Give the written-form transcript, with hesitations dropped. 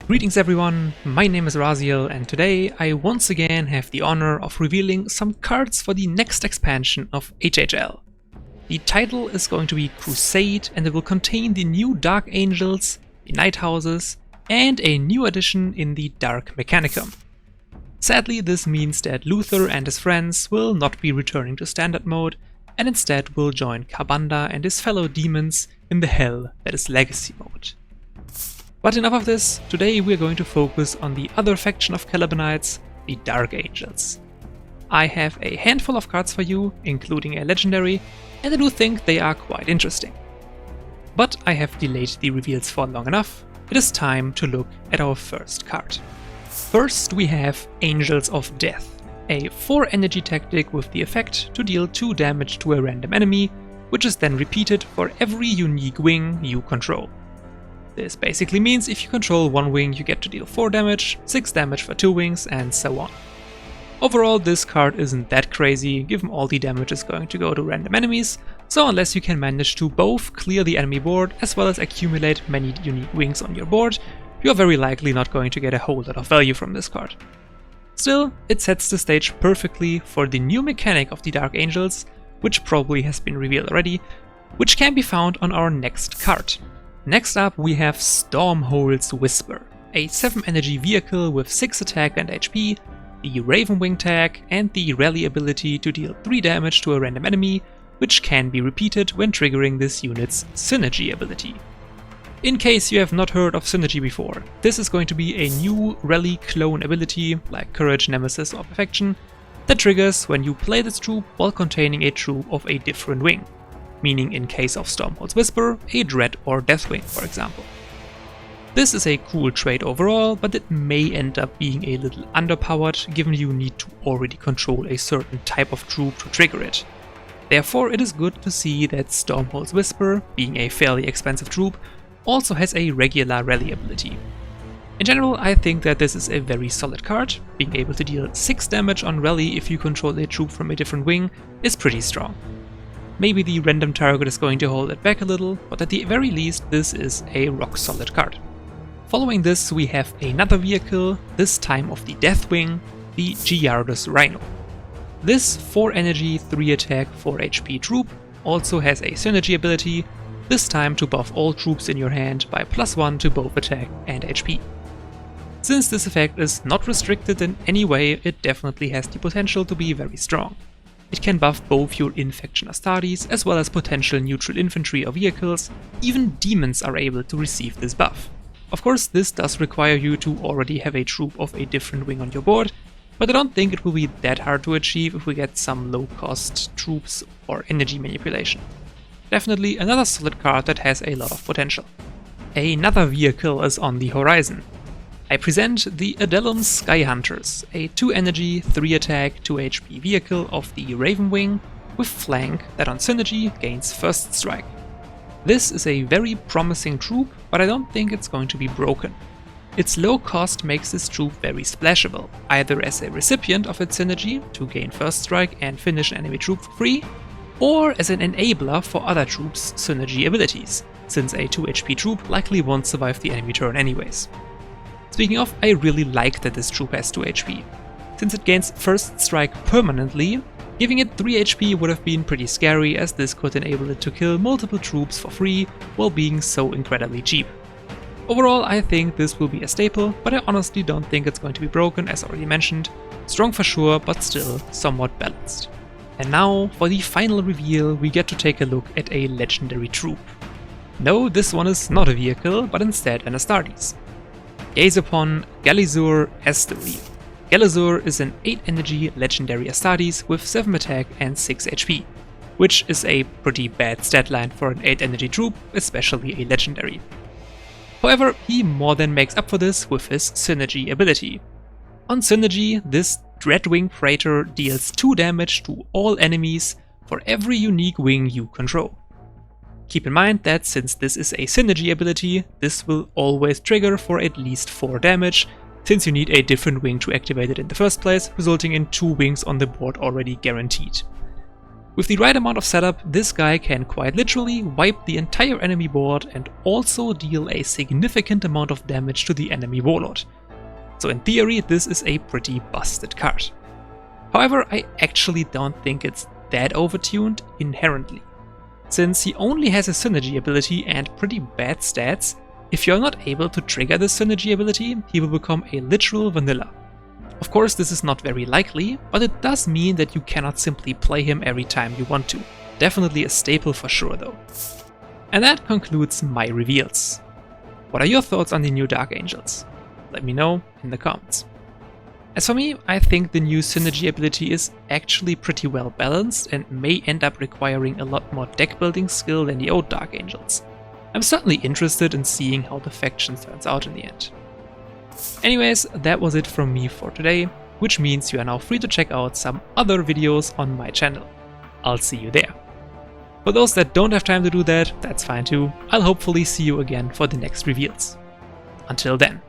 Greetings everyone, my name is Raziel and today I once again have the honor of revealing some cards for the next expansion of HHL. The title is going to be Crusade and it will contain the new Dark Angels, the Night Houses, and a new addition in the Dark Mechanicum. Sadly, this means that Luther and his friends will not be returning to Standard Mode and instead will join Karbanda and his fellow demons in the hell that is Legacy Mode. But enough of this, today we're going to focus on the other faction of Calibanites, the Dark Angels. I have a handful of cards for you, including a legendary, and I do think they are quite interesting. But I have delayed the reveals for long enough, it is time to look at our first card. First we have Angels of Death, a 4 energy tactic with the effect to deal 2 damage to a random enemy, which is then repeated for every unique wing you control. This basically means if you control 1 wing you get to deal 4 damage, 6 damage for 2 wings, and so on. Overall, this card isn't that crazy, given all the damage is going to go to random enemies, so unless you can manage to both clear the enemy board as well as accumulate many unique wings on your board, you're very likely not going to get a whole lot of value from this card. Still, it sets the stage perfectly for the new mechanic of the Dark Angels, which probably has been revealed already, which can be found on our next card. Next up we have Stormhold's Whisper, a 7 energy vehicle with 6 attack and HP, the Raven Wing tag, and the rally ability to deal 3 damage to a random enemy, which can be repeated when triggering this unit's synergy ability. In case you have not heard of synergy before, this is going to be a new rally clone ability, like Courage, Nemesis or Perfection, that triggers when you play this troop while containing a troop of a different wing. Meaning in case of Stormhold's Whisper, a Dread or Deathwing, for example. This is a cool trait overall, but it may end up being a little underpowered given you need to already control a certain type of troop to trigger it. Therefore it is good to see that Stormhold's Whisper, being a fairly expensive troop, also has a regular rally ability. In general, I think that this is a very solid card. Being able to deal 6 damage on rally if you control a troop from a different wing is pretty strong. Maybe the random target is going to hold it back a little, but at the very least this is a rock solid card. Following this we have another vehicle, this time of the Deathwing, the Giardus Rhino. This 4 energy, 3 attack, 4 HP troop also has a synergy ability, this time to buff all troops in your hand by +1 to both attack and HP. Since this effect is not restricted in any way, it definitely has the potential to be very strong. It can buff both your in-faction Astartes as well as potential neutral infantry or vehicles. Even demons are able to receive this buff. Of course, this does require you to already have a troop of a different wing on your board, but I don't think it will be that hard to achieve if we get some low-cost troops or energy manipulation. Definitely another solid card that has a lot of potential. Another vehicle is on the horizon. I present the Adellum Sky-hunters, a 2 energy, 3 attack, 2 HP vehicle of the Raven Wing with flank that on synergy gains first strike. This is a very promising troop, but I don't think it's going to be broken. Its low cost makes this troop very splashable, either as a recipient of its synergy to gain first strike and finish an enemy troop for free, or as an enabler for other troops' synergy abilities, since a 2 HP troop likely won't survive the enemy turn anyways. Speaking of, I really like that this troop has 2 HP. Since it gains first strike permanently, giving it 3 HP would have been pretty scary, as this could enable it to kill multiple troops for free while being so incredibly cheap. Overall, I think this will be a staple, but I honestly don't think it's going to be broken, as already mentioned. Strong for sure, but still somewhat balanced. And now, for the final reveal, we get to take a look at a legendary troop. No, this one is not a vehicle, but instead an Astartes. Gaze upon Galizur Asteriel. Galizur is an 8 energy legendary Astartes with 7 attack and 6 HP, which is a pretty bad stat line for an 8 energy troop, especially a legendary. However, he more than makes up for this with his synergy ability. On synergy, this Dreadwing Praetor deals 2 damage to all enemies for every unique wing you control. Keep in mind that since this is a synergy ability, this will always trigger for at least 4 damage, since you need a different wing to activate it in the first place, resulting in 2 wings on the board already guaranteed. With the right amount of setup, this guy can quite literally wipe the entire enemy board and also deal a significant amount of damage to the enemy warlord. So in theory, this is a pretty busted card. However, I actually don't think it's that overtuned inherently. Since he only has a synergy ability and pretty bad stats, if you're not able to trigger this synergy ability, he will become a literal vanilla. Of course, this is not very likely, but it does mean that you cannot simply play him every time you want to. Definitely a staple for sure though. And that concludes my reveals. What are your thoughts on the new Dark Angels? Let me know in the comments. As for me, I think the new synergy ability is actually pretty well balanced and may end up requiring a lot more deck building skill than the old Dark Angels. I'm certainly interested in seeing how the faction turns out in the end. Anyways, that was it from me for today, which means you are now free to check out some other videos on my channel. I'll see you there. For those that don't have time to do that, that's fine too. I'll hopefully see you again for the next reveals. Until then.